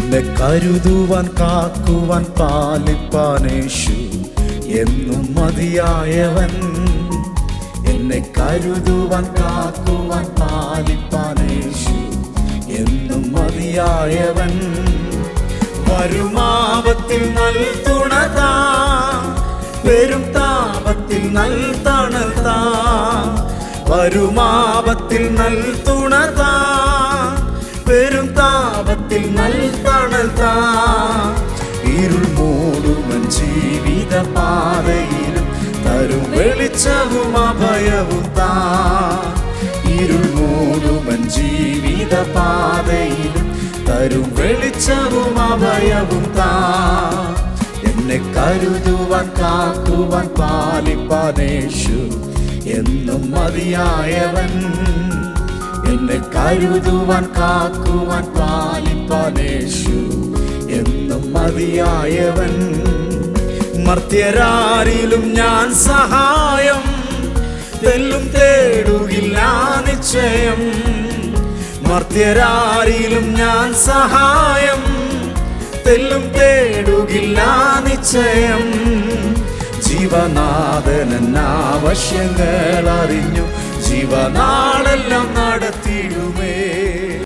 എന്നെ കരുതുവാൻ കാക്കുവാൻ പാലിപ്പാൻ യേശു എന്നും മതിയായവൻ. എന്നെ കരുതുവാൻ കാക്കുവാൻ പാലിപ്പാൻ യേശു എന്നും മതിയായവൻ. വരുമാപത്തിൽ നൽ തുണതാ, വരും താപത്തിൽ നൽ തണൽത്താ. വരുമാപത്തിൽ നൽ തുണതാ, വരും താപത്തിൽ നൽ തണൽത്താ. ഇരുൾ മൂടുമൻ ജീവിത പാതയിലും തരും വെളിച്ചവും അഭയവും താ. ഇരുൾ മൂടുമൻ ജീവിത പാതയിലും തരും വെളിച്ചവും അഭയവും താ. എന്നെ കരുതുവാൻ കാക്കുവാൻ പാലിപ്പാൻ യേശു എന്നും മതിയായവൻ. എന്നെ കരുതുവാൻ കാക്കുവാൻ പാലിപ്പാൻ യേശു എന്നും മതിയായവൻ. മർത്യരാരിലും ഞാൻ സഹായം തെല്ലും തേടുകില്ല നിശ്ചയം. മർത്യരാരിലും ഞാൻ സഹായം തെല്ലും തേടുകില്ല നിശ്ചയം. ജീവനാഥനൻ ആവശ്യങ്ങൾ അറിഞ്ഞു ജീവനാളെല്ലാം നടത്തിയിടുമേ.